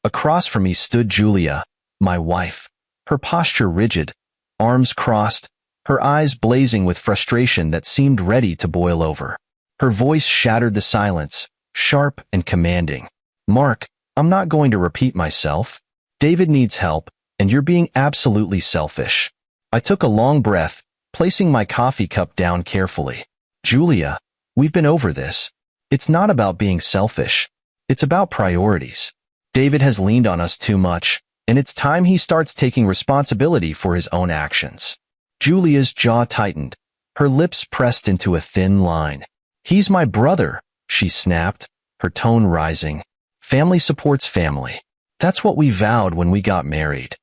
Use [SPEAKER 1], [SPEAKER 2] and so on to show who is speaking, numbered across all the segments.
[SPEAKER 1] Across from me stood Julia, my wife, her posture rigid, arms crossed, her eyes blazing with frustration that seemed ready to boil over. Her voice shattered the silence, sharp and commanding. "Mark, I'm not going to repeat myself. David needs help, and you're being absolutely selfish." I took a long breath, placing my coffee cup down carefully. "Julia, we've been over this. It's not about being selfish. It's about priorities. David has leaned on us too much, and it's time he starts taking responsibility for his own actions." Julia's jaw tightened, her lips pressed into a thin line. "He's my brother," she snapped, her tone rising. "Family supports family. That's what we vowed when we got married.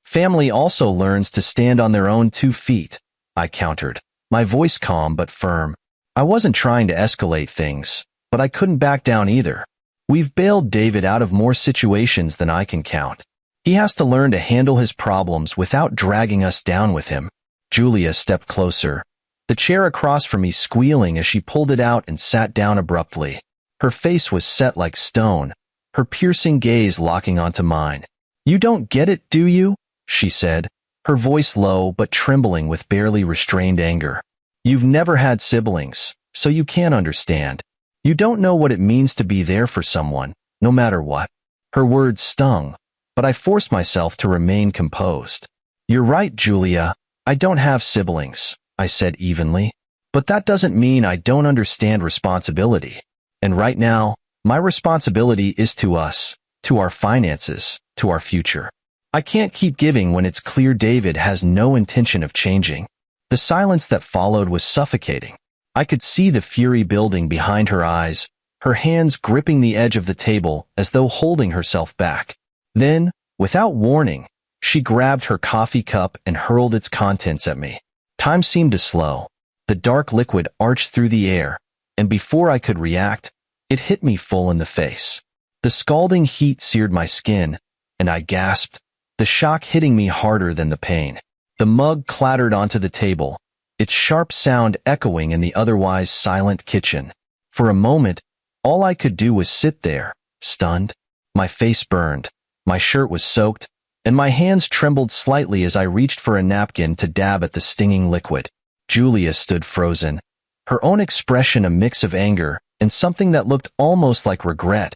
[SPEAKER 1] Family also learns to stand on their own 2 feet," I countered, my voice calm but firm. I wasn't trying to escalate things, but I couldn't back down either. We've bailed David out of more situations than I can count. He has to learn to handle his problems without dragging us down with him. Julia stepped closer, the chair across from me squealing as she pulled it out and sat down abruptly. Her face was set like stone, her piercing gaze locking onto mine. "You don't get it, do you?" she said, her voice low but trembling with barely restrained anger. "You've never had siblings, so you can't understand. You don't know what it means to be there for someone, no matter what." Her words stung, but I forced myself to remain composed. "You're right, Julia. I don't have siblings," I said evenly. "But that doesn't mean I don't understand responsibility. And right now, my responsibility is to us, to our finances, to our future. I can't keep giving when it's clear David has no intention of changing." The silence that followed was suffocating. I could see the fury building behind her eyes, her hands gripping the edge of the table as though holding herself back. Then, without warning, she grabbed her coffee cup and hurled its contents at me. Time seemed to slow. The dark liquid arched through the air, and before I could react, it hit me full in the face. The scalding heat seared my skin, and I gasped, the shock hitting me harder than the pain. The mug clattered onto the table, its sharp sound echoing in the otherwise silent kitchen. For a moment, all I could do was sit there, stunned. My face burned, my shirt was soaked, and my hands trembled slightly as I reached for a napkin to dab at the stinging liquid. Julia stood frozen, her own expression a mix of anger and something that looked almost like regret,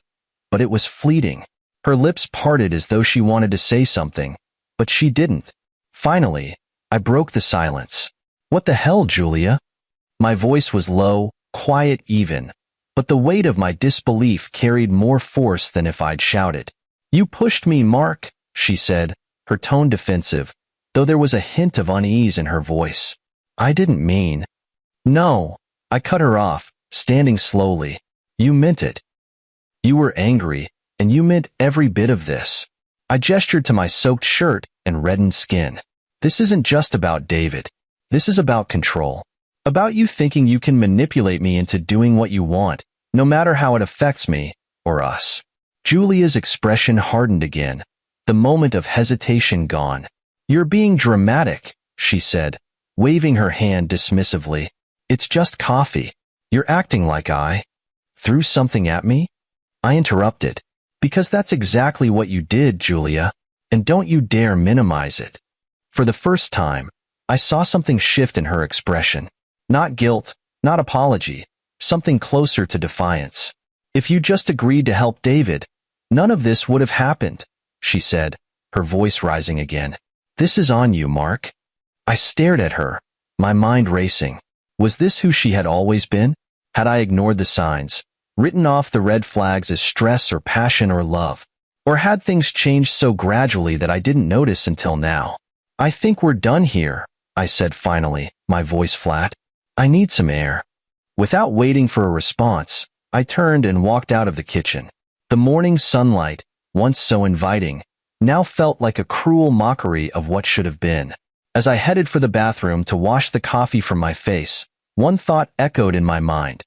[SPEAKER 1] but it was fleeting. Her lips parted as though she wanted to say something, but she didn't. Finally, I broke the silence. "What the hell, Julia?" My voice was low, quiet even, but the weight of my disbelief carried more force than if I'd shouted. "You pushed me, Mark," she said, her tone defensive, though there was a hint of unease in her voice. "I didn't mean." "No," I cut her off, standing slowly. "You meant it. You were angry, and you meant every bit of this." I gestured to my soaked shirt and reddened skin. "This isn't just about David. This is about control. About you thinking you can manipulate me into doing what you want, no matter how it affects me, or us." Julia's expression hardened again, the moment of hesitation gone. "You're being dramatic," she said, waving her hand dismissively. "It's just coffee. You're acting like I threw something at me?" I interrupted. "Because that's exactly what you did, Julia, and don't you dare minimize it." For the first time, I saw something shift in her expression. Not guilt, not apology, something closer to defiance. "If you just agreed to help David, none of this would have happened," she said, her voice rising again. "This is on you, Mark." I stared at her, my mind racing. Was this who she had always been? Had I ignored the signs, written off the red flags as stress or passion or love? Or had things changed so gradually that I didn't notice until now? "I think we're done here," I said finally, my voice flat. "I need some air." Without waiting for a response, I turned and walked out of the kitchen. The morning sunlight, once so inviting, now felt like a cruel mockery of what should have been. As I headed for the bathroom to wash the coffee from my face, one thought echoed in my mind.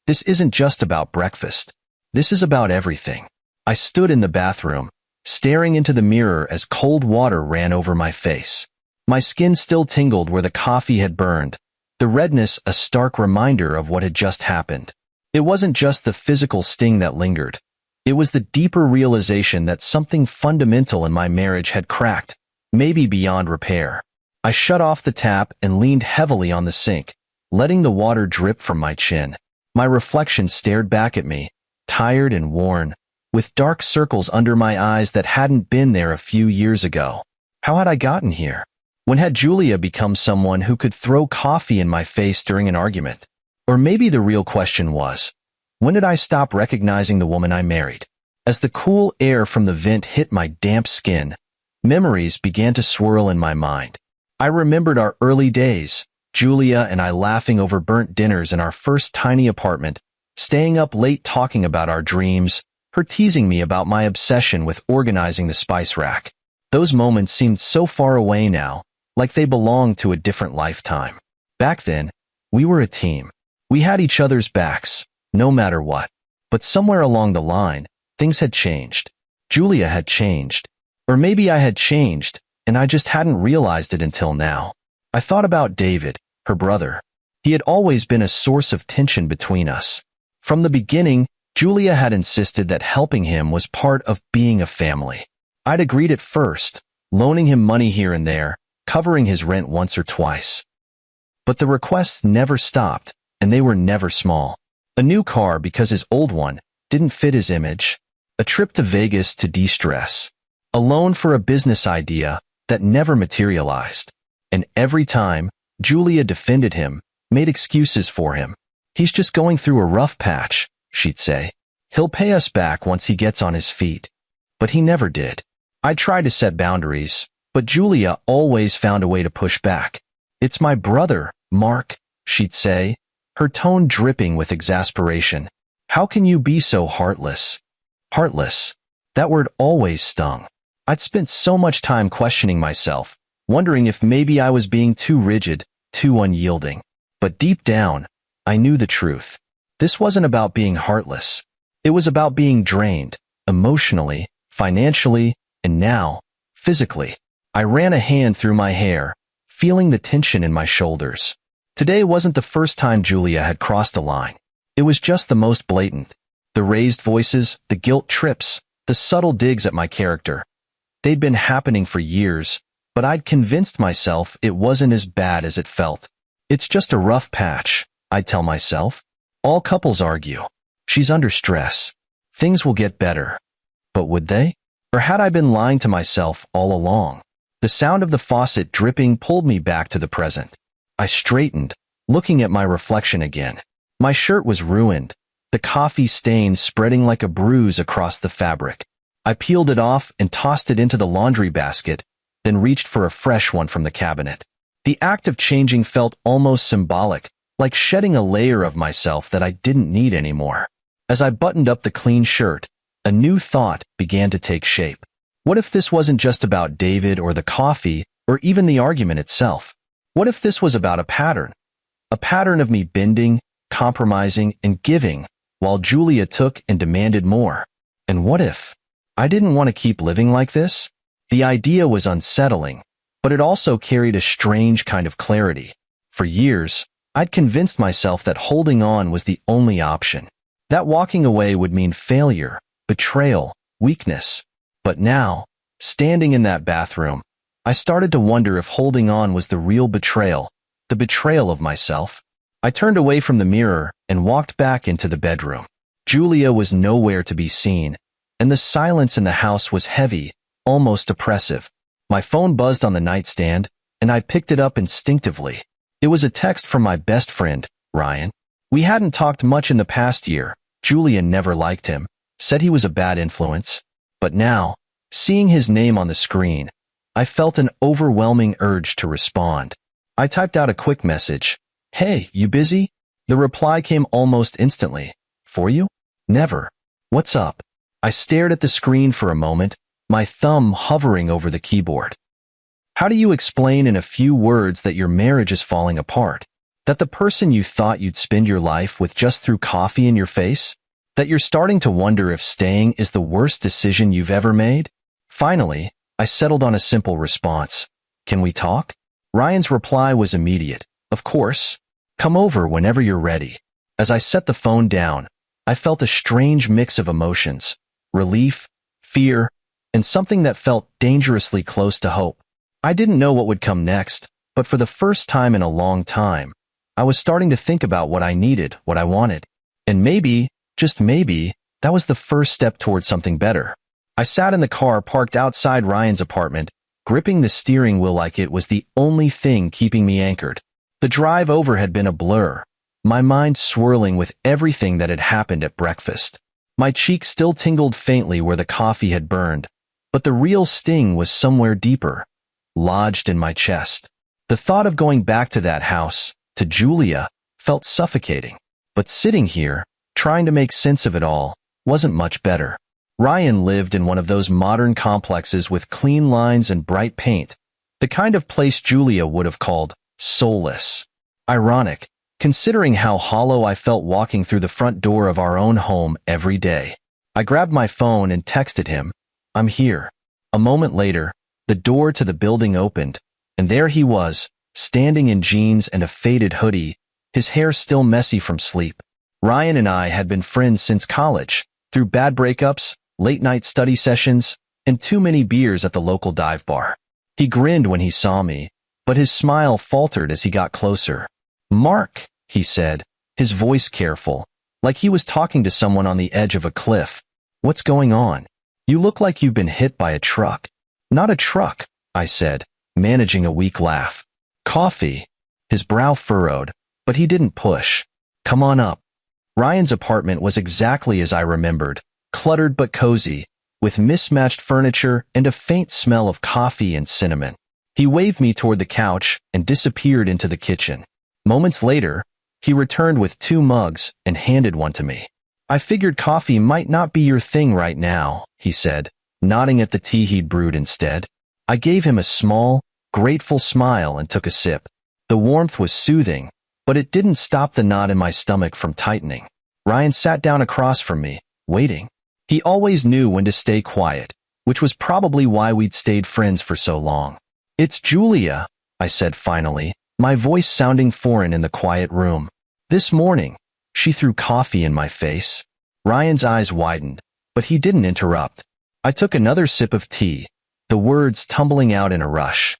[SPEAKER 1] This isn't just about breakfast. This is about everything. I stood in the bathroom, staring into the mirror as cold water ran over my face. My skin still tingled where the coffee had burned, the redness a stark reminder of what had just happened. It wasn't just the physical sting that lingered. It was the deeper realization that something fundamental in my marriage had cracked, maybe beyond repair. I shut off the tap and leaned heavily on the sink, letting the water drip from my chin. My reflection stared back at me, tired and worn, with dark circles under my eyes that hadn't been there a few years ago. How had I gotten here? When had Julia become someone who could throw coffee in my face during an argument? Or maybe the real question was, when did I stop recognizing the woman I married? As the cool air from the vent hit my damp skin, memories began to swirl in my mind. I remembered our early days, Julia and I laughing over burnt dinners in our first tiny apartment, staying up late talking about our dreams, her teasing me about my obsession with organizing the spice rack. Those moments seemed so far away now, like they belonged to a different lifetime. Back then, we were a team. We had each other's backs, no matter what. But somewhere along the line, things had changed. Julia had changed. Or maybe I had changed, and I just hadn't realized it until now. I thought about David, her brother. He had always been a source of tension between us. From the beginning, Julia had insisted that helping him was part of being a family. I'd agreed at first, loaning him money here and there, covering his rent once or twice. But the requests never stopped, and they were never small. A new car because his old one didn't fit his image. A trip to Vegas to de-stress. A loan for a business idea that never materialized. And every time, Julia defended him, made excuses for him. He's just going through a rough patch, she'd say. He'll pay us back once he gets on his feet. But he never did. I tried to set boundaries, but Julia always found a way to push back. It's my brother, Mark, she'd say, her tone dripping with exasperation. How can you be so heartless? Heartless. That word always stung. I'd spent so much time questioning myself, wondering if maybe I was being too rigid, too unyielding. But deep down, I knew the truth. This wasn't about being heartless. It was about being drained, emotionally, financially, and now, physically. I ran a hand through my hair, feeling the tension in my shoulders. Today wasn't the first time Julia had crossed a line. It was just the most blatant. The raised voices, the guilt trips, the subtle digs at my character. They'd been happening for years, but I'd convinced myself it wasn't as bad as it felt. It's just a rough patch, I'd tell myself. All couples argue. She's under stress. Things will get better. But would they? Or had I been lying to myself all along? The sound of the faucet dripping pulled me back to the present. I straightened, looking at my reflection again. My shirt was ruined, the coffee stain spreading like a bruise across the fabric. I peeled it off and tossed it into the laundry basket, then reached for a fresh one from the cabinet. The act of changing felt almost symbolic, like shedding a layer of myself that I didn't need anymore. As I buttoned up the clean shirt, a new thought began to take shape. What if this wasn't just about David or the coffee or even the argument itself? What if this was about a pattern? A pattern of me bending, compromising, and giving, while Julia took and demanded more. And what if I didn't want to keep living like this? The idea was unsettling, but it also carried a strange kind of clarity. For years, I'd convinced myself that holding on was the only option. That walking away would mean failure, betrayal, weakness. But now, standing in that bathroom, I started to wonder if holding on was the real betrayal, the betrayal of myself. I turned away from the mirror and walked back into the bedroom. Julia was nowhere to be seen, and the silence in the house was heavy, almost oppressive. My phone buzzed on the nightstand, and I picked it up instinctively. It was a text from my best friend, Ryan. We hadn't talked much in the past year. Julia never liked him, said he was a bad influence. But now, seeing his name on the screen, I felt an overwhelming urge to respond. I typed out a quick message. Hey, you busy? The reply came almost instantly. For you? Never. What's up? I stared at the screen for a moment, my thumb hovering over the keyboard. How do you explain in a few words that your marriage is falling apart? That the person you thought you'd spend your life with just threw coffee in your face? That you're starting to wonder if staying is the worst decision you've ever made? Finally, I settled on a simple response. Can we talk? Ryan's reply was immediate. Of course. Come over whenever you're ready. As I set the phone down, I felt a strange mix of emotions. relief, fear, and something that felt dangerously close to hope. I didn't know what would come next, but for the first time in a long time, I was starting to think about what I needed, what I wanted. And maybe, just maybe, that was the first step towards something better. I sat in the car parked outside Ryan's apartment, gripping the steering wheel like it was the only thing keeping me anchored. The drive over had been a blur, my mind swirling with everything that had happened at breakfast. My cheek still tingled faintly where the coffee had burned, but the real sting was somewhere deeper, lodged in my chest. The thought of going back to that house, to Julia, felt suffocating. But sitting here, trying to make sense of it all, wasn't much better. Ryan lived in one of those modern complexes with clean lines and bright paint, the kind of place Julia would have called soulless. Ironic, considering how hollow I felt walking through the front door of our own home every day. I grabbed my phone and texted him, "I'm here." A moment later, the door to the building opened, and there he was, standing in jeans and a faded hoodie, his hair still messy from sleep. Ryan and I had been friends since college, through bad breakups, late-night study sessions, and too many beers at the local dive bar. He grinned when he saw me, but his smile faltered as he got closer. "Mark," he said, his voice careful, like he was talking to someone on the edge of a cliff. "What's going on? You look like you've been hit by a truck." "Not a truck," I said, managing a weak laugh. "Coffee." His brow furrowed, but he didn't push. "Come on up." Ryan's apartment was exactly as I remembered, cluttered but cozy, with mismatched furniture and a faint smell of coffee and cinnamon. He waved me toward the couch and disappeared into the kitchen. Moments later, he returned with 2 mugs and handed one to me. "I figured coffee might not be your thing right now," he said, nodding at the tea he'd brewed instead. I gave him a small, grateful smile and took a sip. The warmth was soothing, but it didn't stop the knot in my stomach from tightening. Ryan sat down across from me, waiting. He always knew when to stay quiet, which was probably why we'd stayed friends for so long. "It's Julia," I said finally, my voice sounding foreign in the quiet room. "This morning, she threw coffee in my face." Ryan's eyes widened, but he didn't interrupt. I took another sip of tea, the words tumbling out in a rush.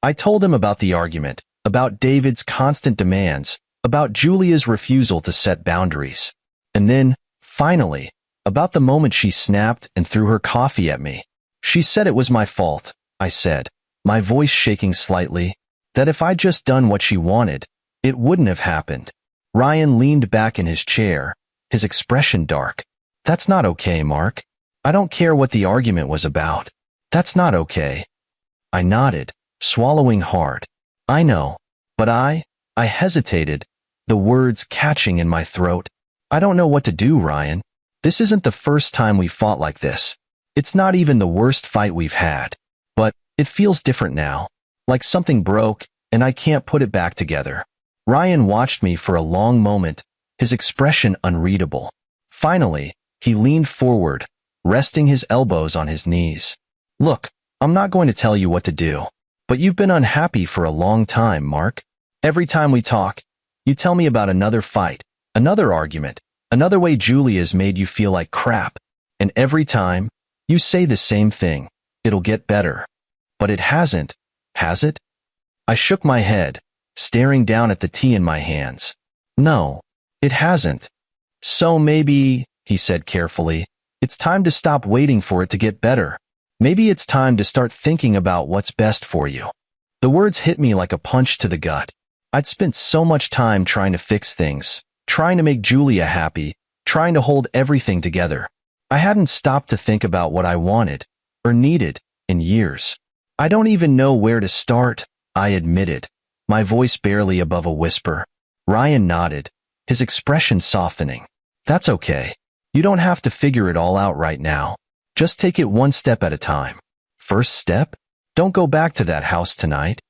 [SPEAKER 1] I told him about the argument, about David's constant demands, about Julia's refusal to set boundaries. And then, finally, about the moment she snapped and threw her coffee at me. "She said it was my fault," I said, my voice shaking slightly, "that if I'd just done what she wanted, it wouldn't have happened." Ryan leaned back in his chair, his expression dark. "That's not okay, Mark. I don't care what the argument was about. That's not okay." I nodded, swallowing hard. "I know, but I hesitated, the words catching in my throat. "I don't know what to do, Ryan. This isn't the first time we fought like this. It's not even the worst fight we've had. But it feels different now, like something broke, and I can't put it back together." Ryan watched me for a long moment, his expression unreadable. Finally, he leaned forward, resting his elbows on his knees. "Look, I'm not going to tell you what to do, but you've been unhappy for a long time, Mark. Every time we talk, you tell me about another fight, another argument, another way Julia's made you feel like crap. And every time, you say the same thing, it'll get better. But it hasn't, has it?" I shook my head, staring down at the tea in my hands. "No, it hasn't." "So maybe," he said carefully, "it's time to stop waiting for it to get better. Maybe it's time to start thinking about what's best for you." The words hit me like a punch to the gut. I'd spent so much time trying to fix things, trying to make Julia happy, trying to hold everything together. I hadn't stopped to think about what I wanted, or needed, in years. "I don't even know where to start," I admitted, my voice barely above a whisper. Ryan nodded, his expression softening. "That's okay. You don't have to figure it all out right now. Just take it one step at a time." "First step? Don't go back to that house tonight."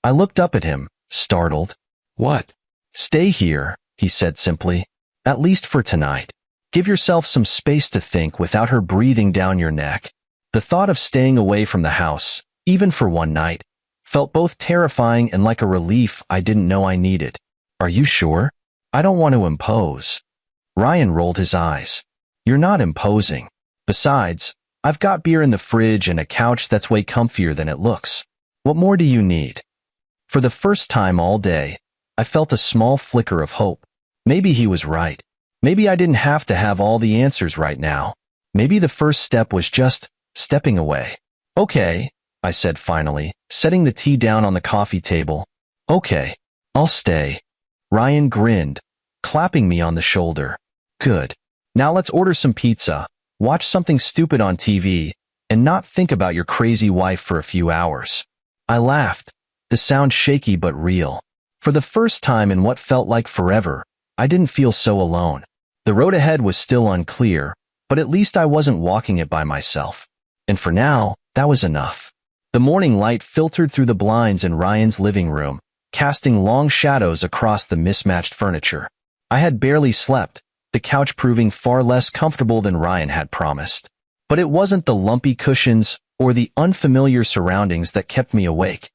[SPEAKER 1] I looked up at him, startled. "What?" "Stay here," he said simply. "At least for tonight. Give yourself some space to think without her breathing down your neck." The thought of staying away from the house, even for one night, felt both terrifying and like a relief I didn't know I needed. "Are you sure? I don't want to impose." Ryan rolled his eyes. "You're not imposing. Besides, I've got beer in the fridge and a couch that's way comfier than it looks. What more do you need? For the first time all day, I felt a small flicker of hope. Maybe he was right. Maybe I didn't have to have all the answers right now. Maybe the first step was just stepping away. Okay, I said finally, setting the tea down on the coffee table. Okay, I'll stay. Ryan grinned, clapping me on the shoulder. Good. Now let's order some pizza, watch something stupid on TV, and not think about your crazy wife for a few hours. I laughed, the sound shaky but real. For the first time in what felt like forever, I didn't feel so alone. The road ahead was still unclear, but at least I wasn't walking it by myself. And for now, that was enough. The morning light filtered through the blinds in Ryan's living room, casting long shadows across the mismatched furniture. I had barely slept, the couch proving far less comfortable than Ryan had promised. But it wasn't the lumpy cushions or the unfamiliar surroundings that kept me awake.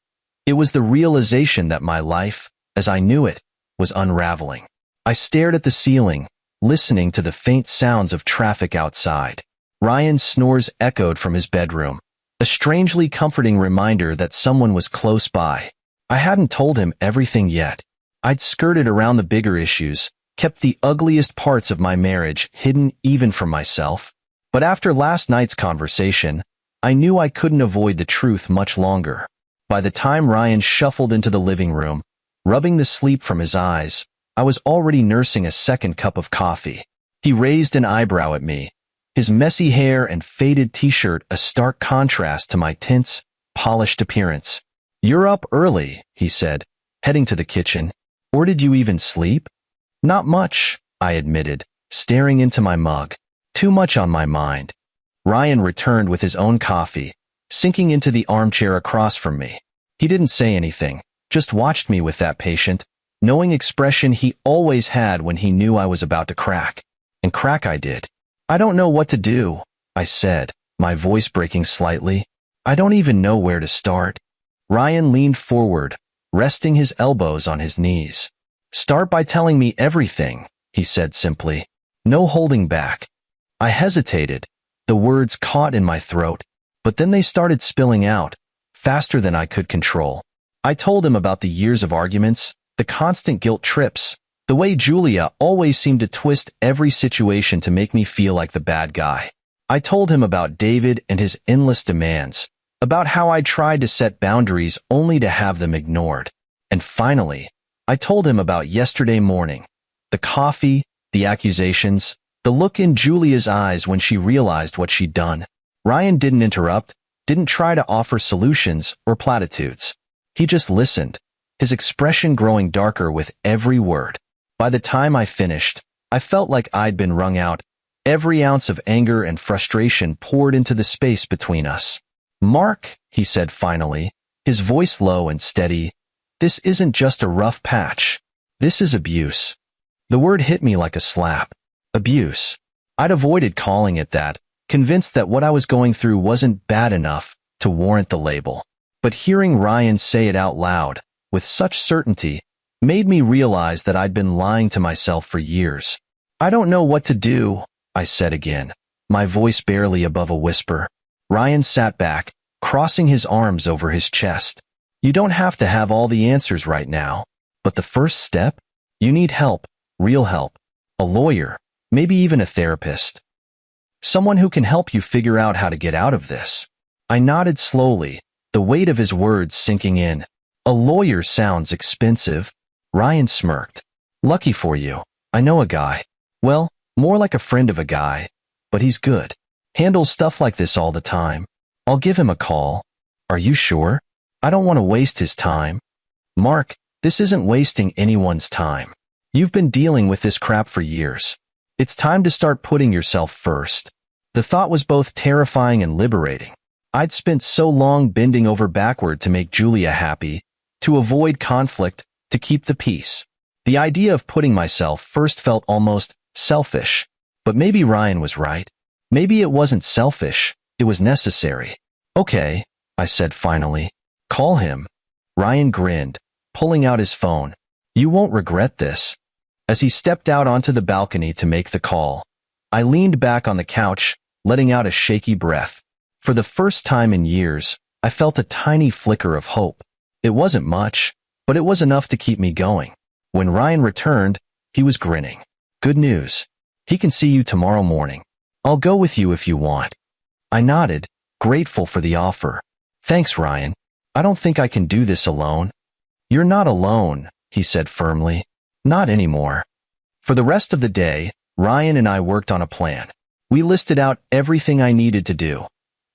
[SPEAKER 1] It was the realization that my life, as I knew it, was unraveling. I stared at the ceiling, listening to the faint sounds of traffic outside. Ryan's snores echoed from his bedroom, a strangely comforting reminder that someone was close by. I hadn't told him everything yet. I'd skirted around the bigger issues, kept the ugliest parts of my marriage hidden even from myself. But after last night's conversation, I knew I couldn't avoid the truth much longer. By the time Ryan shuffled into the living room, rubbing the sleep from his eyes, I was already nursing a second cup of coffee. He raised an eyebrow at me, his messy hair and faded t-shirt a stark contrast to my tense, polished appearance. "You're up early," he said, heading to the kitchen. "Or did you even sleep?" "Not much," I admitted, staring into my mug. "Too much on my mind." Ryan returned with his own coffee, sinking into the armchair across from me. He didn't say anything, just watched me with that patient, knowing expression he always had when he knew I was about to crack. And crack I did. "I don't know what to do," I said, my voice breaking slightly. "I don't even know where to start." Ryan leaned forward, resting his elbows on his knees. "Start by telling me everything," he said simply. "No holding back." I hesitated, the words caught in my throat, but then they started spilling out, faster than I could control. I told him about the years of arguments, the constant guilt trips, the way Julia always seemed to twist every situation to make me feel like the bad guy. I told him about David and his endless demands, about how I tried to set boundaries only to have them ignored. And finally, I told him about yesterday morning, the coffee, the accusations, the look in Julia's eyes when she realized what she'd done. Ryan didn't interrupt, didn't try to offer solutions or platitudes. He just listened, his expression growing darker with every word. By the time I finished, I felt like I'd been wrung out. Every ounce of anger and frustration poured into the space between us. "Mark," he said finally, his voice low and steady, "this isn't just a rough patch. This is abuse." The word hit me like a slap. Abuse. I'd avoided calling it that, convinced that what I was going through wasn't bad enough to warrant the label. But hearing Ryan say it out loud, with such certainty, made me realize that I'd been lying to myself for years. "I don't know what to do," I said again, my voice barely above a whisper. Ryan sat back, crossing his arms over his chest. "You don't have to have all the answers right now. But the first step? You need help, real help. A lawyer, maybe even a therapist. Someone who can help you figure out how to get out of this." I nodded slowly, the weight of his words sinking in. "A lawyer sounds expensive." Ryan smirked. "Lucky for you, I know a guy. Well, more like a friend of a guy, but he's good. Handles stuff like this all the time. I'll give him a call." "Are you sure? I don't want to waste his time." "Mark, this isn't wasting anyone's time. You've been dealing with this crap for years. It's time to start putting yourself first." The thought was both terrifying and liberating. I'd spent so long bending over backward to make Julia happy, to avoid conflict, to keep the peace. The idea of putting myself first felt almost selfish. But maybe Ryan was right. Maybe it wasn't selfish, it was necessary. "Okay," I said finally. "Call him." Ryan grinned, pulling out his phone. "You won't regret this." As he stepped out onto the balcony to make the call, I leaned back on the couch, letting out a shaky breath. For the first time in years, I felt a tiny flicker of hope. It wasn't much, but it was enough to keep me going. When Ryan returned, he was grinning. Good news. He can see you tomorrow morning. I'll go with you if you want. I nodded, grateful for the offer. Thanks, Ryan. I don't think I can do this alone. You're not alone, he said firmly. Not anymore. For the rest of the day, Ryan and I worked on a plan. We listed out everything I needed to do.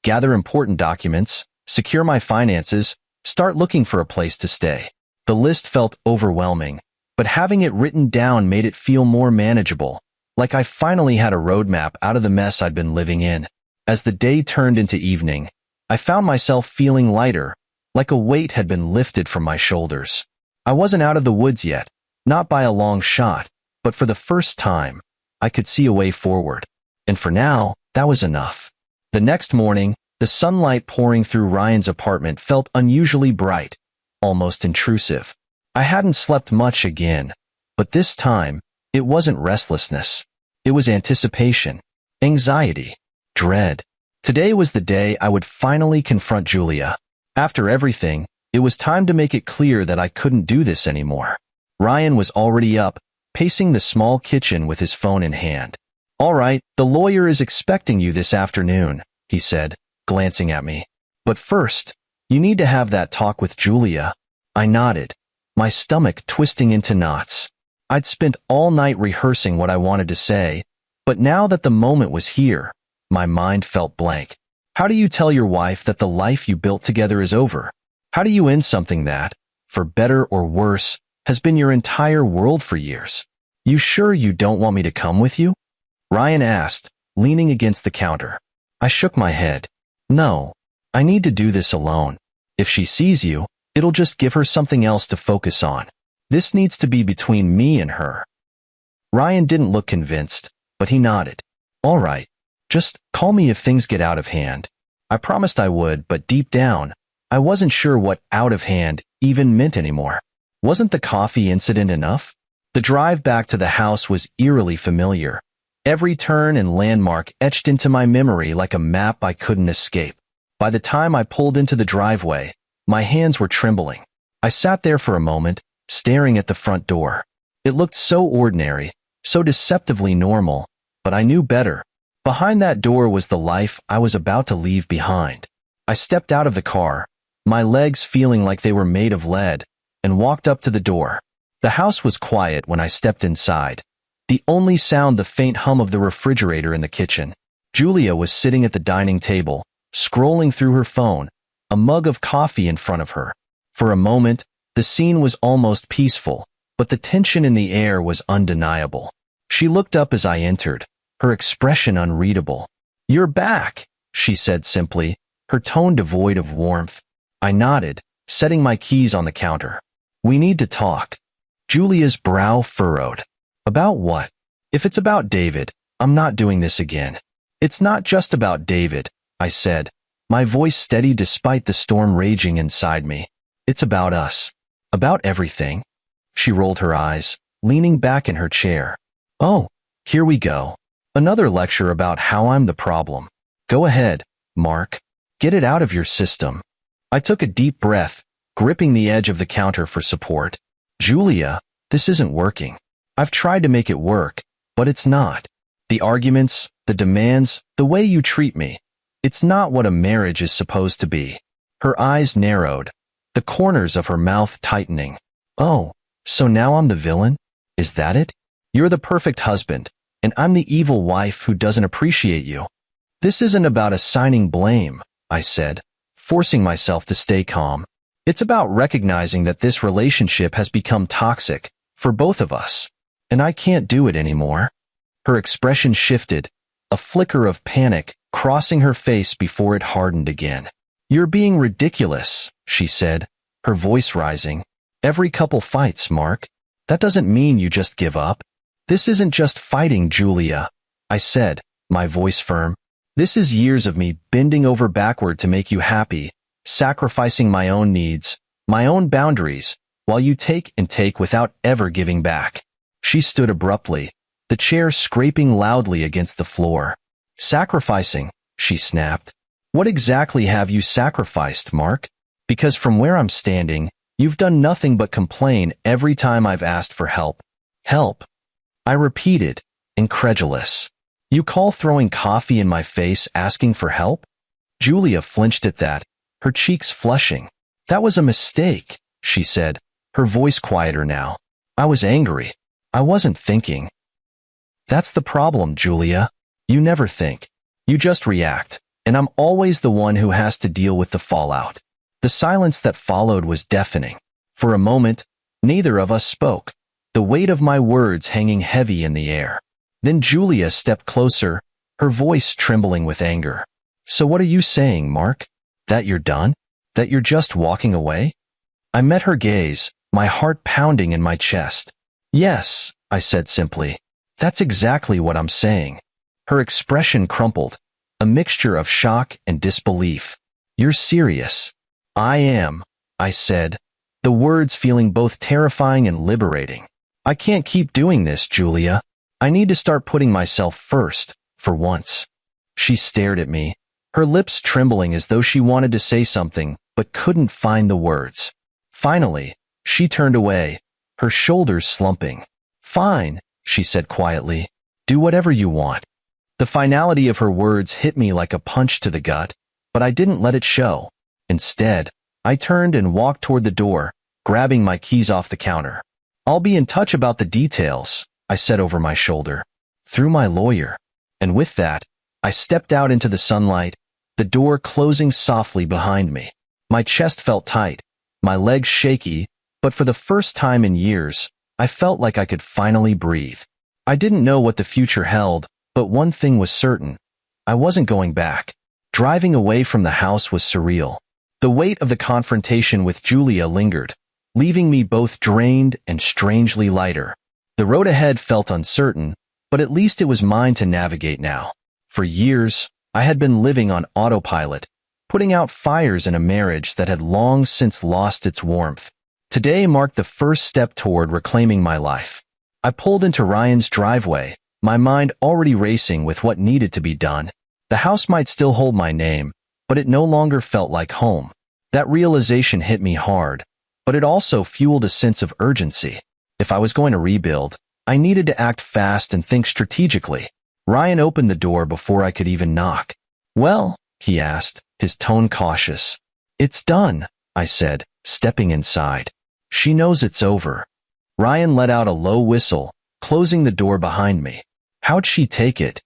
[SPEAKER 1] Gather important documents, secure my finances, start looking for a place to stay. The list felt overwhelming, but having it written down made it feel more manageable, like I finally had a roadmap out of the mess I'd been living in. As the day turned into evening, I found myself feeling lighter, like a weight had been lifted from my shoulders. I wasn't out of the woods yet, not by a long shot, but for the first time, I could see a way forward. And for now, that was enough. The next morning, the sunlight pouring through Ryan's apartment felt unusually bright, almost intrusive. I hadn't slept much again, but this time, it wasn't restlessness. It was anticipation, anxiety, dread. Today was the day I would finally confront Julia. After everything, it was time to make it clear that I couldn't do this anymore. Ryan was already up, pacing the small kitchen with his phone in hand. All right, the lawyer is expecting you this afternoon, he said, glancing at me. But first, you need to have that talk with Julia. I nodded, my stomach twisting into knots. I'd spent all night rehearsing what I wanted to say, but now that the moment was here, my mind felt blank. How do you tell your wife that the life you built together is over? How do you end something that, for better or worse, has been your entire world for years? You sure you don't want me to come with you? Ryan asked, leaning against the counter. I shook my head. No, I need to do this alone. If she sees you, it'll just give her something else to focus on. This needs to be between me and her. Ryan didn't look convinced, but he nodded. All right, just call me if things get out of hand. I promised I would, but deep down, I wasn't sure what out of hand even meant anymore. Wasn't the coffee incident enough? The drive back to the house was eerily familiar. Every turn and landmark etched into my memory like a map I couldn't escape. By the time I pulled into the driveway, my hands were trembling. I sat there for a moment, staring at the front door. It looked so ordinary, so deceptively normal, but I knew better. Behind that door was the life I was about to leave behind. I stepped out of the car, my legs feeling like they were made of lead, and walked up to the door. The house was quiet when I stepped inside. The only sound the faint hum of the refrigerator in the kitchen. Julia was sitting at the dining table, scrolling through her phone, a mug of coffee in front of her. For a moment, the scene was almost peaceful, but the tension in the air was undeniable. She looked up as I entered, her expression unreadable. You're back, she said simply, her tone devoid of warmth. I nodded, setting my keys on the counter. We need to talk. Julia's brow furrowed. About what? If it's about David, I'm not doing this again. It's not just about David, I said, my voice steady despite the storm raging inside me. It's about us. About everything. She rolled her eyes, leaning back in her chair. Oh, here we go. Another lecture about how I'm the problem. Go ahead, Mark. Get it out of your system. I took a deep breath, gripping the edge of the counter for support. Julia, this isn't working. I've tried to make it work, but it's not. The arguments, the demands, the way you treat me. It's not what a marriage is supposed to be. Her eyes narrowed, the corners of her mouth tightening. Oh, so now I'm the villain? Is that it? You're the perfect husband, and I'm the evil wife who doesn't appreciate you. This isn't about assigning blame, I said, forcing myself to stay calm. It's about recognizing that this relationship has become toxic for both of us, and I can't do it anymore. Her expression shifted, a flicker of panic crossing her face before it hardened again. You're being ridiculous, she said, her voice rising. Every couple fights, Mark. That doesn't mean you just give up. This isn't just fighting, Julia, I said, my voice firm. This is years of me bending over backward to make you happy, sacrificing my own needs, my own boundaries, while you take and take without ever giving back. She stood abruptly, the chair scraping loudly against the floor. Sacrificing, she snapped. What exactly have you sacrificed, Mark? Because from where I'm standing, you've done nothing but complain every time I've asked for help. Help? I repeated, incredulous. You call throwing coffee in my face asking for help? Julia flinched at that, her cheeks flushing. That was a mistake, she said, her voice quieter now. I was angry. I wasn't thinking. That's the problem, Julia. You never think. You just react, and I'm always the one who has to deal with the fallout. The silence that followed was deafening. For a moment, neither of us spoke, the weight of my words hanging heavy in the air. Then Julia stepped closer, her voice trembling with anger. So what are you saying, Mark? That you're done? That you're just walking away? I met her gaze, my heart pounding in my chest. Yes, I said simply. That's exactly what I'm saying. Her expression crumpled, a mixture of shock and disbelief. You're serious? I am, I said, the words feeling both terrifying and liberating. I can't keep doing this, Julia. I need to start putting myself first, for once. She stared at me, her lips trembling as though she wanted to say something, but couldn't find the words. Finally, she turned away, her shoulders slumping. Fine, she said quietly. Do whatever you want. The finality of her words hit me like a punch to the gut, but I didn't let it show. Instead, I turned and walked toward the door, grabbing my keys off the counter. I'll be in touch about the details, I said over my shoulder. Through my lawyer. And with that, I stepped out into the sunlight, the door closing softly behind me. My chest felt tight, my legs shaky, but for the first time in years, I felt like I could finally breathe. I didn't know what the future held, but one thing was certain. I wasn't going back. Driving away from the house was surreal. The weight of the confrontation with Julia lingered, leaving me both drained and strangely lighter. The road ahead felt uncertain, but at least it was mine to navigate now. For years, I had been living on autopilot, putting out fires in a marriage that had long since lost its warmth. Today marked the first step toward reclaiming my life. I pulled into Ryan's driveway, my mind already racing with what needed to be done. The house might still hold my name, but it no longer felt like home. That realization hit me hard, but it also fueled a sense of urgency. If I was going to rebuild, I needed to act fast and think strategically. Ryan opened the door before I could even knock. Well, he asked, his tone cautious. It's done, I said, stepping inside. She knows it's over. Ryan let out a low whistle, closing the door behind me. How'd she take it?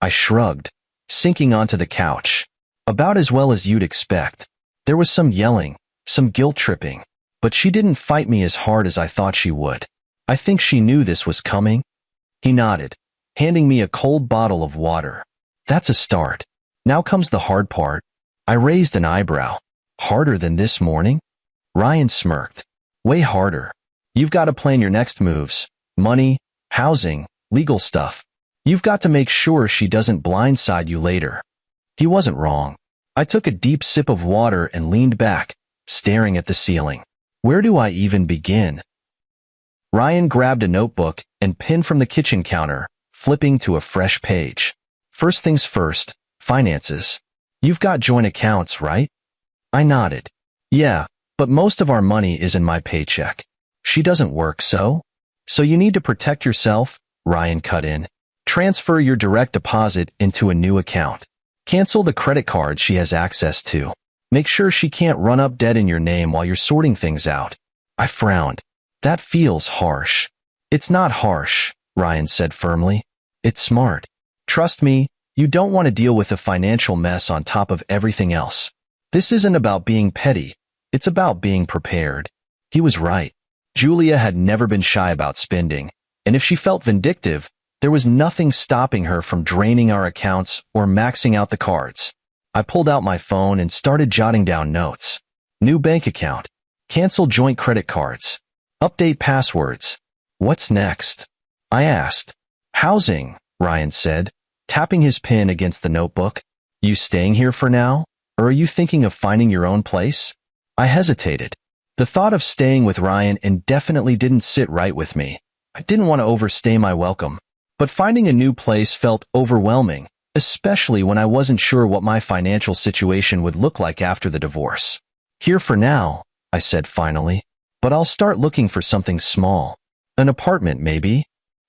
[SPEAKER 1] I shrugged, sinking onto the couch. About as well as you'd expect. There was some yelling, some guilt-tripping, but she didn't fight me as hard as I thought she would. I think she knew this was coming. He nodded, handing me a cold bottle of water. That's a start. Now comes the hard part. I raised an eyebrow. Harder than this morning? Ryan smirked. Way harder. You've got to plan your next moves. Money, housing, legal stuff. You've got to make sure she doesn't blindside you later. He wasn't wrong. I took a deep sip of water and leaned back, staring at the ceiling. Where do I even begin? Ryan grabbed a notebook and pen from the kitchen counter, flipping to a fresh page. First things first, finances. You've got joint accounts, right? I nodded. Yeah, but most of our money is in my paycheck. She doesn't work, so? So you need to protect yourself, Ryan cut in. Transfer your direct deposit into a new account. Cancel the credit card she has access to. Make sure she can't run up debt in your name while you're sorting things out. I frowned. That feels harsh. It's not harsh, Ryan said firmly. It's smart. Trust me, you don't want to deal with a financial mess on top of everything else. This isn't about being petty. It's about being prepared. He was right. Julia had never been shy about spending, and if she felt vindictive, there was nothing stopping her from draining our accounts or maxing out the cards. I pulled out my phone and started jotting down notes. New bank account. Cancel joint credit cards. Update passwords. What's next? I asked. Housing, Ryan said, tapping his pen against the notebook. You staying here for now? Or are you thinking of finding your own place? I hesitated. The thought of staying with Ryan indefinitely didn't sit right with me. I didn't want to overstay my welcome. But finding a new place felt overwhelming, especially when I wasn't sure what my financial situation would look like after the divorce. Here for now, I said finally, but I'll start looking for something small. An apartment, maybe?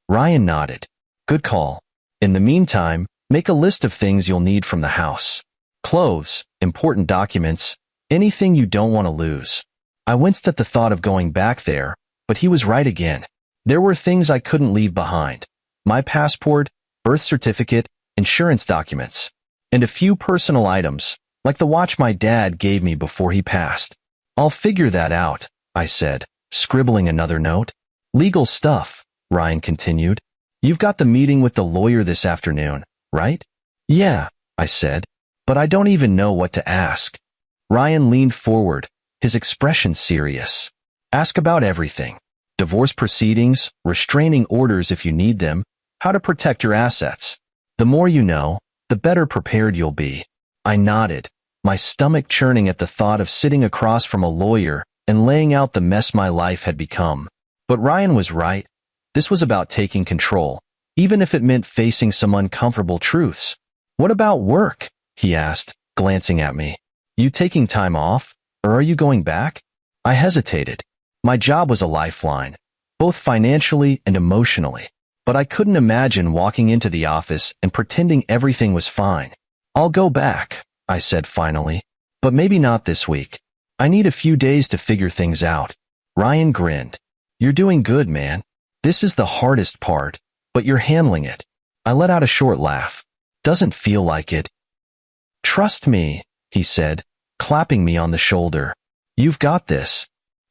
[SPEAKER 1] Ryan nodded. Good call. In the meantime, make a list of things you'll need from the house. Clothes, important documents, anything you don't want to lose. I winced at the thought of going back there, but he was right again. There were things I couldn't leave behind. My passport, birth certificate, insurance documents, and a few personal items, like the watch my dad gave me before he passed. I'll figure that out, I said, scribbling another note. Legal stuff, Ryan continued. You've got the meeting with the lawyer this afternoon, right? Yeah, I said, but I don't even know what to ask. Ryan leaned forward, his expression serious. Ask about everything. Divorce proceedings, restraining orders if you need them, how to protect your assets. The more you know, the better prepared you'll be. I nodded, my stomach churning at the thought of sitting across from a lawyer and laying out the mess my life had become. But Ryan was right. This was about taking control, even if it meant facing some uncomfortable truths. What about work? He asked, glancing at me. You taking time off, or are you going back? I hesitated. My job was a lifeline, both financially and emotionally, but I couldn't imagine walking into the office and pretending everything was fine. I'll go back, I said finally, but maybe not this week. I need a few days to figure things out. Ryan grinned. You're doing good, man. This is the hardest part, but you're handling it. I let out a short laugh. Doesn't feel like it. Trust me, he said, clapping me on the shoulder. You've got this.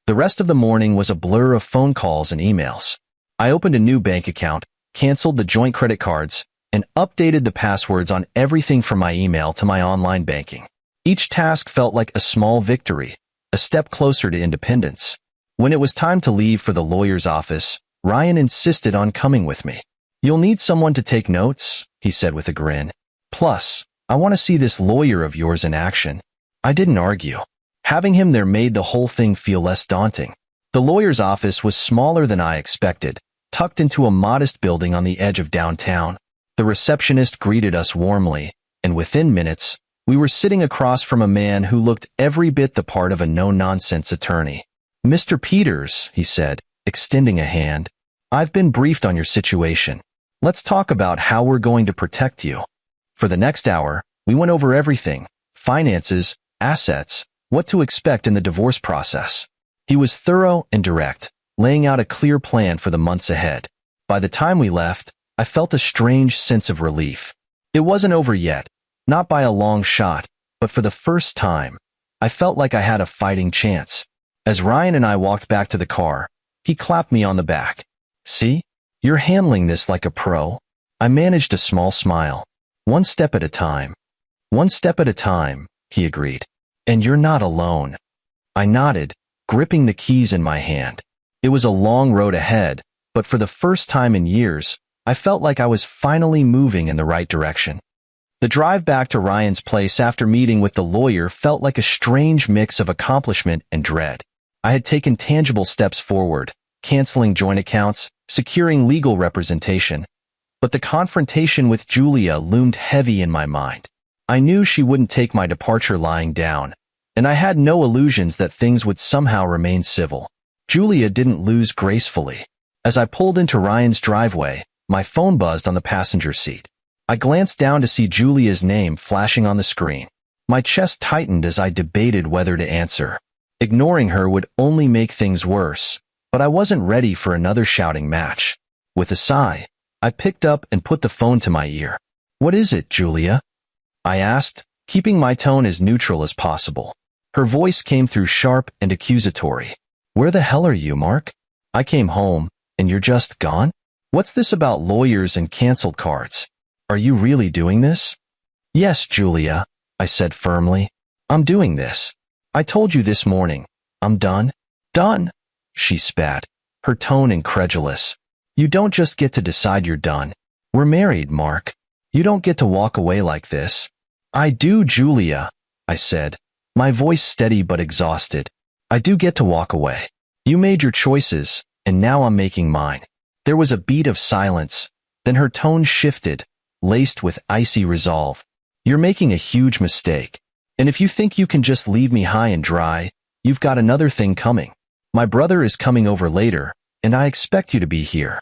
[SPEAKER 1] The rest of the morning was a blur of phone calls and emails. I opened a new bank account, canceled the joint credit cards, and updated the passwords on everything from my email to my online banking. Each task felt like a small victory, a step closer to independence. When it was time to leave for the lawyer's office, Ryan insisted on coming with me. You'll need someone to take notes, he said with a grin. Plus, I want to see this lawyer of yours in action. I didn't argue. Having him there made the whole thing feel less daunting. The lawyer's office was smaller than I expected, tucked into a modest building on the edge of downtown. The receptionist greeted us warmly, and within minutes, we were sitting across from a man who looked every bit the part of a no-nonsense attorney. Mr. Peters, he said, extending a hand, I've been briefed on your situation. Let's talk about how we're going to protect you. For the next hour, we went over everything, finances, assets, what to expect in the divorce process. He was thorough and direct, laying out a clear plan for the months ahead. By the time we left, I felt a strange sense of relief. It wasn't over yet, not by a long shot, but for the first time, I felt like I had a fighting chance. As Ryan and I walked back to the car, he clapped me on the back. See? You're handling this like a pro. I managed a small smile. One step at a time. One step at a time, he agreed. And you're not alone. I nodded, gripping the keys in my hand. It was a long road ahead, but for the first time in years, I felt like I was finally moving in the right direction. The drive back to Ryan's place after meeting with the lawyer felt like a strange mix of accomplishment and dread. I had taken tangible steps forward, canceling joint accounts, securing legal representation, but the confrontation with Julia loomed heavy in my mind. I knew she wouldn't take my departure lying down, and I had no illusions that things would somehow remain civil. Julia didn't lose gracefully. As I pulled into Ryan's driveway, my phone buzzed on the passenger seat. I glanced down to see Julia's name flashing on the screen. My chest tightened as I debated whether to answer. Ignoring her would only make things worse, but I wasn't ready for another shouting match. With a sigh, I picked up and put the phone to my ear. What is it, Julia? I asked, keeping my tone as neutral as possible. Her voice came through sharp and accusatory. Where the hell are you, Mark? I came home, and you're just gone? What's this about lawyers and canceled cards? Are you really doing this? Yes, Julia, I said firmly. I'm doing this. I told you this morning. I'm done. Done? She spat, her tone incredulous. You don't just get to decide you're done. We're married, Mark. You don't get to walk away like this. I do, Julia, I said, my voice steady but exhausted. I do get to walk away. You made your choices, and now I'm making mine. There was a beat of silence, then her tone shifted, laced with icy resolve. You're making a huge mistake. And if you think you can just leave me high and dry, you've got another thing coming. My brother is coming over later, and I expect you to be here.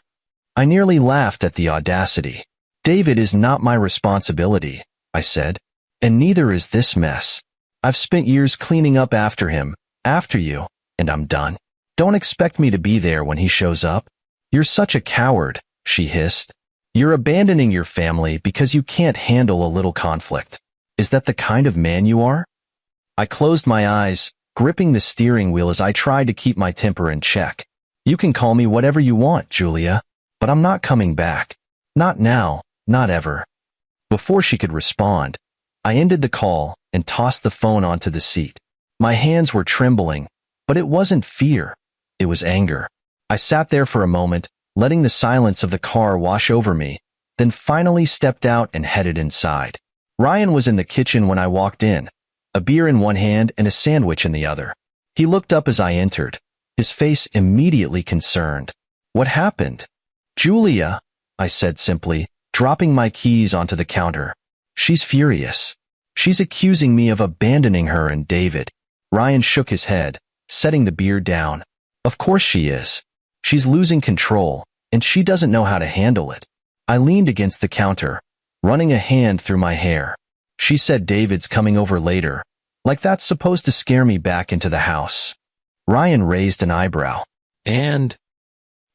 [SPEAKER 1] I nearly laughed at the audacity. David is not my responsibility, I said. And neither is this mess. I've spent years cleaning up after him, after you, and I'm done. Don't expect me to be there when he shows up. You're such a coward, she hissed. You're abandoning your family because you can't handle a little conflict. Is that the kind of man you are? I closed my eyes, gripping the steering wheel as I tried to keep my temper in check. You can call me whatever you want, Julia, but I'm not coming back. Not now, not ever. Before she could respond, I ended the call and tossed the phone onto the seat. My hands were trembling, but it wasn't fear. It was anger. I sat there for a moment, letting the silence of the car wash over me, then finally stepped out and headed inside. Ryan was in the kitchen when I walked in, a beer in one hand and a sandwich in the other. He looked up as I entered, his face immediately concerned. What happened? Julia, I said simply, dropping my keys onto the counter. She's furious. She's accusing me of abandoning her and David. Ryan shook his head, setting the beer down. Of course she is. She's losing control, and she doesn't know how to handle it. I leaned against the counter, running a hand through my hair. She said David's coming over later, like that's supposed to scare me back into the house. Ryan raised an eyebrow. And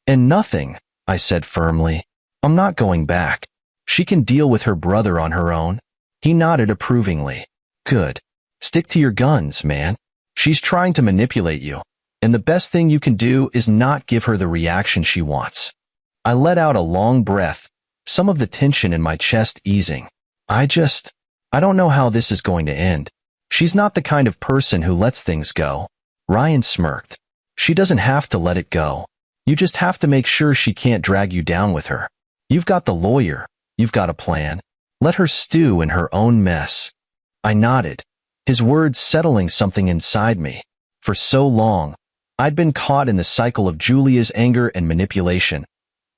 [SPEAKER 1] nothing, I said firmly. I'm not going back. She can deal with her brother on her own. He nodded approvingly. Good. Stick to your guns, man. She's trying to manipulate you, and the best thing you can do is not give her the reaction she wants. I let out a long breath, some of the tension in my chest easing. I don't know how this is going to end. She's not the kind of person who lets things go. Ryan smirked. She doesn't have to let it go. You just have to make sure she can't drag you down with her. You've got the lawyer. You've got a plan. Let her stew in her own mess. I nodded, his words settling something inside me. For so long, I'd been caught in the cycle of Julia's anger and manipulation,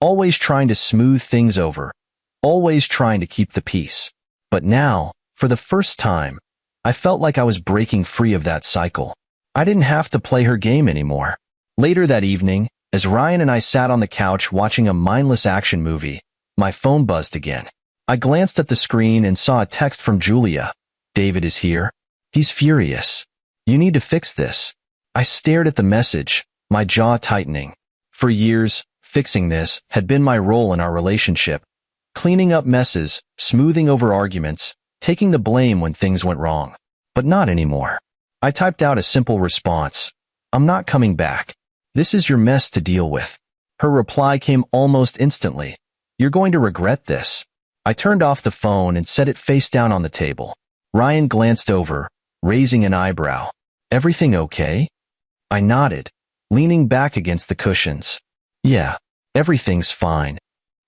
[SPEAKER 1] always trying to smooth things over, always trying to keep the peace. But now, for the first time, I felt like I was breaking free of that cycle. I didn't have to play her game anymore. Later that evening, as Ryan and I sat on the couch watching a mindless action movie, my phone buzzed again. I glanced at the screen and saw a text from Julia. David is here. He's furious. You need to fix this. I stared at the message, my jaw tightening. For years, fixing this had been my role in our relationship. Cleaning up messes, smoothing over arguments, taking the blame when things went wrong. But not anymore. I typed out a simple response. I'm not coming back. This is your mess to deal with. Her reply came almost instantly. You're going to regret this. I turned off the phone and set it face down on the table. Ryan glanced over, raising an eyebrow. Everything okay? I nodded, leaning back against the cushions. Yeah, everything's fine.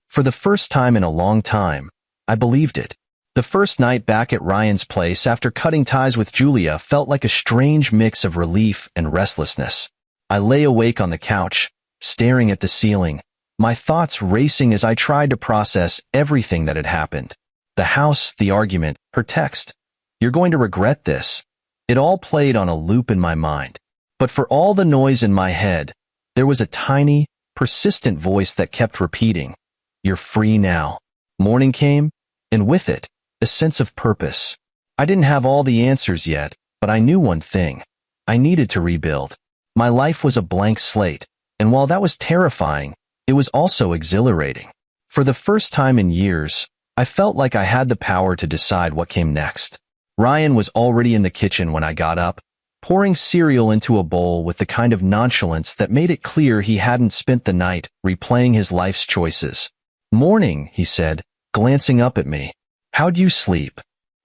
[SPEAKER 1] For the first time in a long time, I believed it. The first night back at Ryan's place after cutting ties with Julia felt like a strange mix of relief and restlessness. I lay awake on the couch, staring at the ceiling, my thoughts racing as I tried to process everything that had happened. The house, the argument, her text. You're going to regret this. It all played on a loop in my mind. But for all the noise in my head, there was a tiny, persistent voice that kept repeating, you're free now. Morning came, and with it, a sense of purpose. I didn't have all the answers yet, but I knew one thing. I needed to rebuild. My life was a blank slate, and while that was terrifying, it was also exhilarating. For the first time in years, I felt like I had the power to decide what came next. Ryan was already in the kitchen when I got up, pouring cereal into a bowl with the kind of nonchalance that made it clear he hadn't spent the night replaying his life's choices. Morning, he said, glancing up at me. How'd you sleep?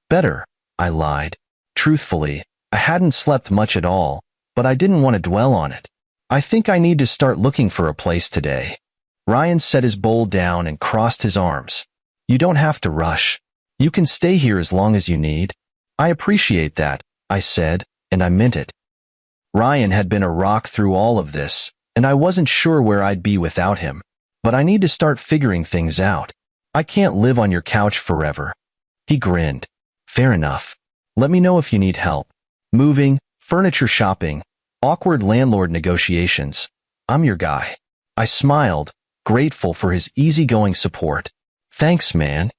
[SPEAKER 1] Better, I lied. Truthfully, I hadn't slept much at all, but I didn't want to dwell on it. I think I need to start looking for a place today. Ryan set his bowl down and crossed his arms. You don't have to rush. You can stay here as long as you need. I appreciate that, I said, and I meant it. Ryan had been a rock through all of this, and I wasn't sure where I'd be without him. But I need to start figuring things out. I can't live on your couch forever. He grinned. Fair enough. Let me know if you need help. Moving, furniture shopping, awkward landlord negotiations. I'm your guy. I smiled, grateful for his easygoing support. Thanks, man.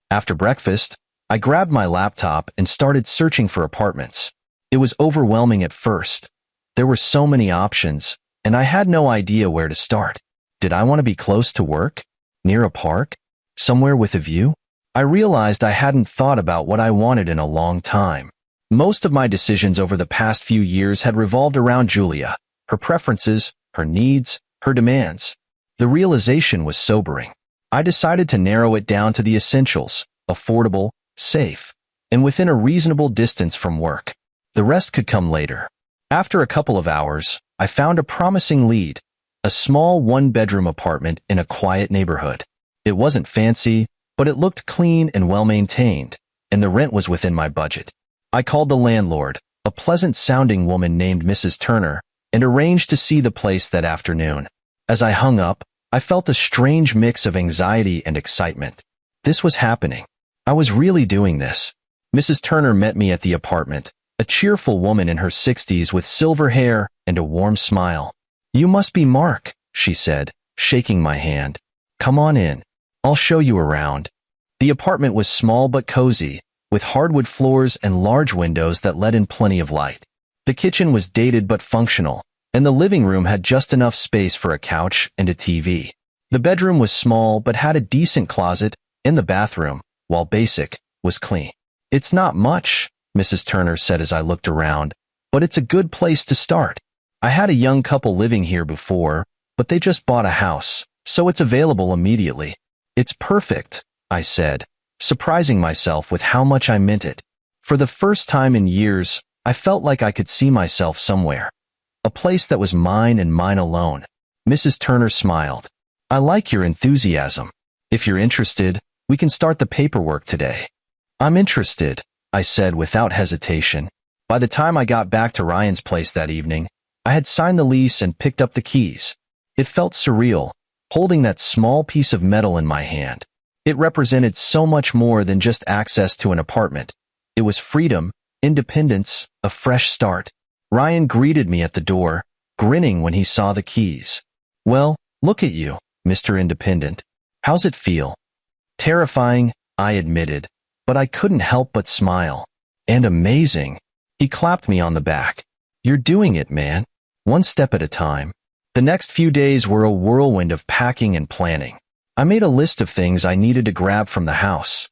[SPEAKER 1] After breakfast, I grabbed my laptop and started searching for apartments. It was overwhelming at first. There were so many options, and I had no idea where to start. Did I want to be close to work? Near a park? Somewhere with a view? I realized I hadn't thought about what I wanted in a long time. Most of my decisions over the past few years had revolved around Julia, her preferences, her needs, her demands. The realization was sobering. I decided to narrow it down to the essentials: affordable, safe, and within a reasonable distance from work. The rest could come later. After a couple of hours, I found a promising lead: a small one-bedroom apartment in a quiet neighborhood. It wasn't fancy, but it looked clean and well-maintained, and the rent was within my budget. I called the landlord, a pleasant-sounding woman named Mrs. Turner, and arranged to see the place that afternoon. As I hung up, I felt a strange mix of anxiety and excitement. This was happening. I was really doing this. Mrs. Turner met me at the apartment, a cheerful woman in her 60s with silver hair and a warm smile. "You must be Mark," she said, shaking my hand. "Come on in. I'll show you around." The apartment was small but cozy, with hardwood floors and large windows that let in plenty of light. The kitchen was dated but functional, and the living room had just enough space for a couch and a TV. The bedroom was small but had a decent closet, and the bathroom, while basic, was clean. "It's not much," Mrs. Turner said as I looked around, "but it's a good place to start. I had a young couple living here before, but they just bought a house, so it's available immediately." "It's perfect," I said, surprising myself with how much I meant it. For the first time in years, I felt like I could see myself somewhere. A place that was mine and mine alone. Mrs. Turner smiled. "I like your enthusiasm. If you're interested, we can start the paperwork today." "I'm interested," I said without hesitation. By the time I got back to Ryan's place that evening, I had signed the lease and picked up the keys. It felt surreal, holding that small piece of metal in my hand. It represented so much more than just access to an apartment. It was freedom, independence, a fresh start. Ryan greeted me at the door, grinning when he saw the keys. "Well, look at you, Mr. Independent. How's it feel?" "Terrifying," I admitted, but I couldn't help but smile. "And amazing." He clapped me on the back. "You're doing it, man. One step at a time." The next few days were a whirlwind of packing and planning. I made a list of things I needed to grab from the house: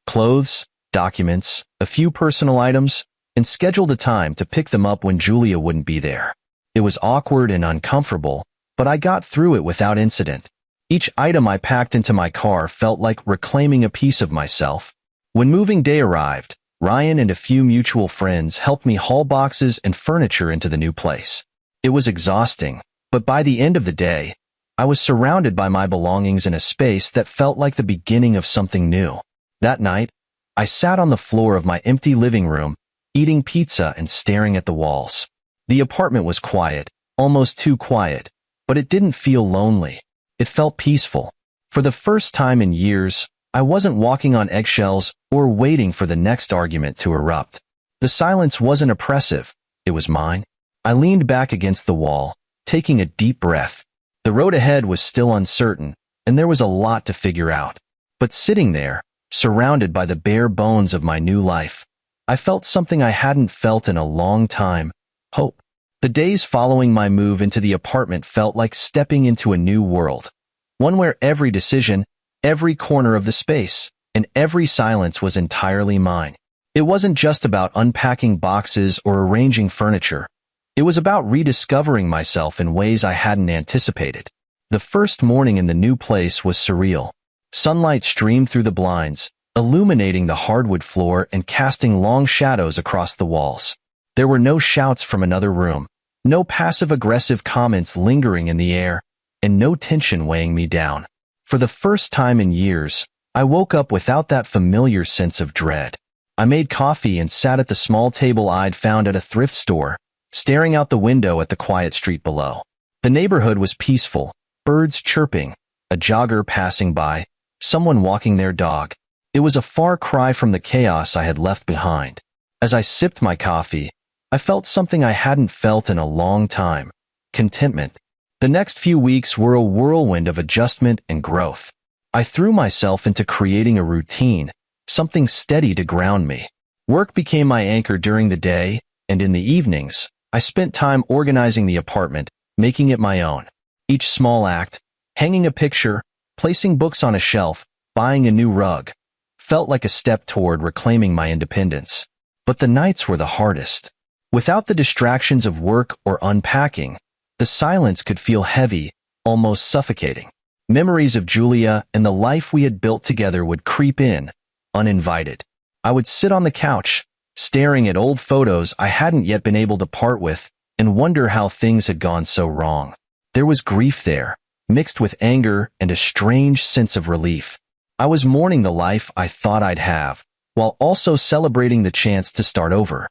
[SPEAKER 1] clothes, documents, a few personal items, and scheduled a time to pick them up when Julia wouldn't be there. It was awkward and uncomfortable, but I got through it without incident. Each item I packed into my car felt like reclaiming a piece of myself. When moving day arrived, Ryan and a few mutual friends helped me haul boxes and furniture into the new place. It was exhausting, but by the end of the day, I was surrounded by my belongings in a space that felt like the beginning of something new. That night, I sat on the floor of my empty living room, eating pizza and staring at the walls. The apartment was quiet, almost too quiet, but it didn't feel lonely. It felt peaceful. For the first time in years, I wasn't walking on eggshells or waiting for the next argument to erupt. The silence wasn't oppressive. It was mine. I leaned back against the wall, taking a deep breath. The road ahead was still uncertain, and there was a lot to figure out. But sitting there, surrounded by the bare bones of my new life, I felt something I hadn't felt in a long time: hope. The days following my move into the apartment felt like stepping into a new world, one where every decision, every corner of the space, and every silence was entirely mine. It wasn't just about unpacking boxes or arranging furniture. It was about rediscovering myself in ways I hadn't anticipated. The first morning in the new place was surreal. Sunlight streamed through the blinds, illuminating the hardwood floor and casting long shadows across the walls. There were no shouts from another room, no passive-aggressive comments lingering in the air, and no tension weighing me down. For the first time in years, I woke up without that familiar sense of dread. I made coffee and sat at the small table I'd found at a thrift store, staring out the window at the quiet street below. The neighborhood was peaceful, birds chirping, a jogger passing by, someone walking their dog. It was a far cry from the chaos I had left behind. As I sipped my coffee, I felt something I hadn't felt in a long time: contentment. The next few weeks were a whirlwind of adjustment and growth. I threw myself into creating a routine, something steady to ground me. Work became my anchor during the day, and in the evenings, I spent time organizing the apartment, making it my own. Each small act, hanging a picture, placing books on a shelf, buying a new rug, felt like a step toward reclaiming my independence. But the nights were the hardest. Without the distractions of work or unpacking, the silence could feel heavy, almost suffocating. Memories of Julia and the life we had built together would creep in, uninvited. I would sit on the couch, staring at old photos I hadn't yet been able to part with, and wonder how things had gone so wrong. There was grief there, mixed with anger and a strange sense of relief. I was mourning the life I thought I'd have, while also celebrating the chance to start over.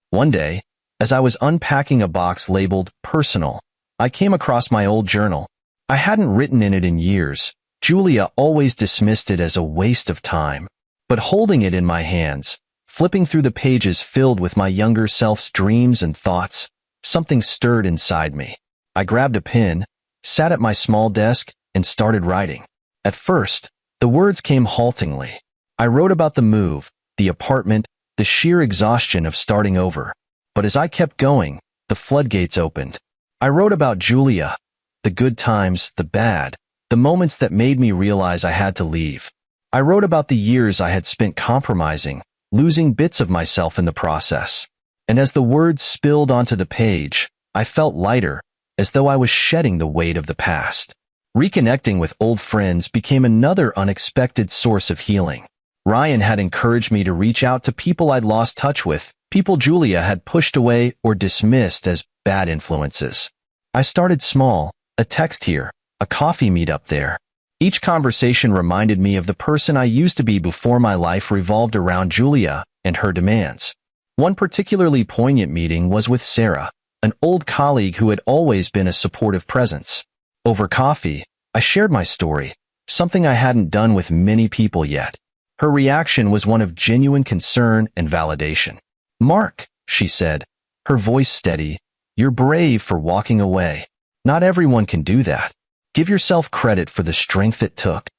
[SPEAKER 1] One day, as I was unpacking a box labeled "Personal," I came across my old journal. I hadn't written in it in years. Julia always dismissed it as a waste of time. But holding it in my hands, flipping through the pages filled with my younger self's dreams and thoughts, something stirred inside me. I grabbed a pen, sat at my small desk, and started writing. At first, the words came haltingly. I wrote about the move, the apartment, the sheer exhaustion of starting over. But as I kept going, the floodgates opened. I wrote about Julia, the good times, the bad, the moments that made me realize I had to leave. I wrote about the years I had spent compromising, losing bits of myself in the process. And as the words spilled onto the page, I felt lighter, as though I was shedding the weight of the past. Reconnecting with old friends became another unexpected source of healing. Ryan had encouraged me to reach out to people I'd lost touch with, people Julia had pushed away or dismissed as bad influences. I started small, a text here, a coffee meetup there. Each conversation reminded me of the person I used to be before my life revolved around Julia and her demands. One particularly poignant meeting was with Sarah, an old colleague who had always been a supportive presence. Over coffee, I shared my story, something I hadn't done with many people yet. Her reaction was one of genuine concern and validation. "Mark," she said, her voice steady, "you're brave for walking away. Not everyone can do that. Give yourself credit for the strength it took."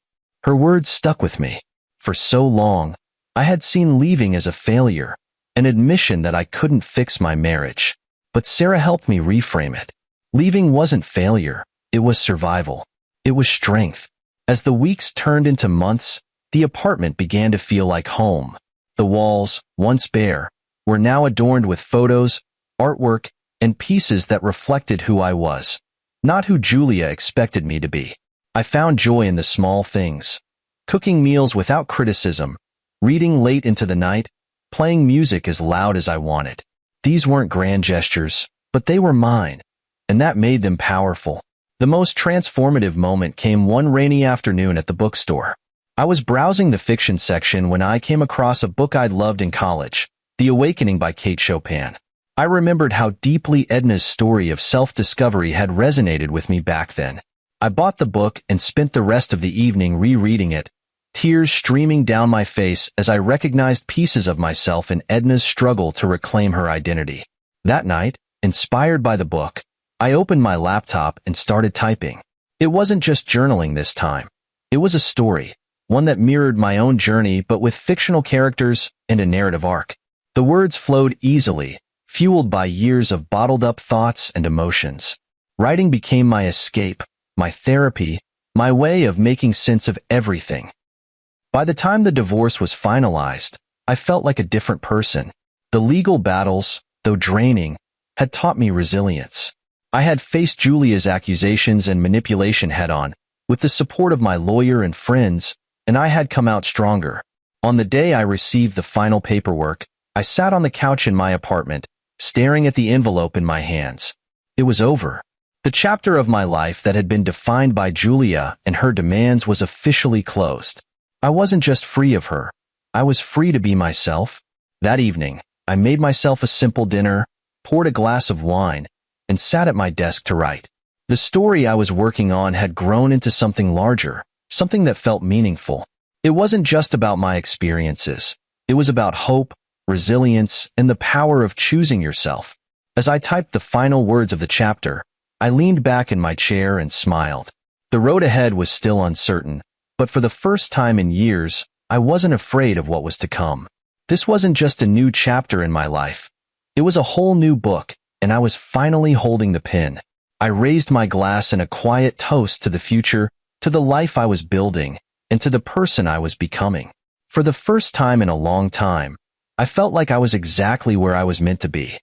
[SPEAKER 1] Her words stuck with me. For so long, I had seen leaving as a failure, an admission that I couldn't fix my marriage. But Sarah helped me reframe it. Leaving wasn't failure, it was survival. It was strength. As the weeks turned into months, the apartment began to feel like home. The walls, once bare, were now adorned with photos, artwork, and pieces that reflected who I was, not who Julia expected me to be. I found joy in the small things: cooking meals without criticism, reading late into the night, playing music as loud as I wanted. These weren't grand gestures, but they were mine, and that made them powerful. The most transformative moment came one rainy afternoon at the bookstore. I was browsing the fiction section when I came across a book I'd loved in college, The Awakening by Kate Chopin. I remembered how deeply Edna's story of self-discovery had resonated with me back then. I bought the book and spent the rest of the evening rereading it, tears streaming down my face as I recognized pieces of myself in Edna's struggle to reclaim her identity. That night, inspired by the book, I opened my laptop and started typing. It wasn't just journaling this time. It was a story, one that mirrored my own journey but with fictional characters and a narrative arc. The words flowed easily, fueled by years of bottled-up thoughts and emotions. Writing became my escape, my therapy, my way of making sense of everything. By the time the divorce was finalized, I felt like a different person. The legal battles, though draining, had taught me resilience. I had faced Julia's accusations and manipulation head-on, with the support of my lawyer and friends, and I had come out stronger. On the day I received the final paperwork, I sat on the couch in my apartment, staring at the envelope in my hands. It was over. The chapter of my life that had been defined by Julia and her demands was officially closed. I wasn't just free of her. I was free to be myself. That evening, I made myself a simple dinner, poured a glass of wine, and sat at my desk to write. The story I was working on had grown into something larger, something that felt meaningful. It wasn't just about my experiences. It was about hope, resilience, and the power of choosing yourself. As I typed the final words of the chapter, I leaned back in my chair and smiled. The road ahead was still uncertain, but for the first time in years, I wasn't afraid of what was to come. This wasn't just a new chapter in my life. It was a whole new book, and I was finally holding the pen. I raised my glass in a quiet toast to the future, to the life I was building, and to the person I was becoming. For the first time in a long time, I felt like I was exactly where I was meant to be.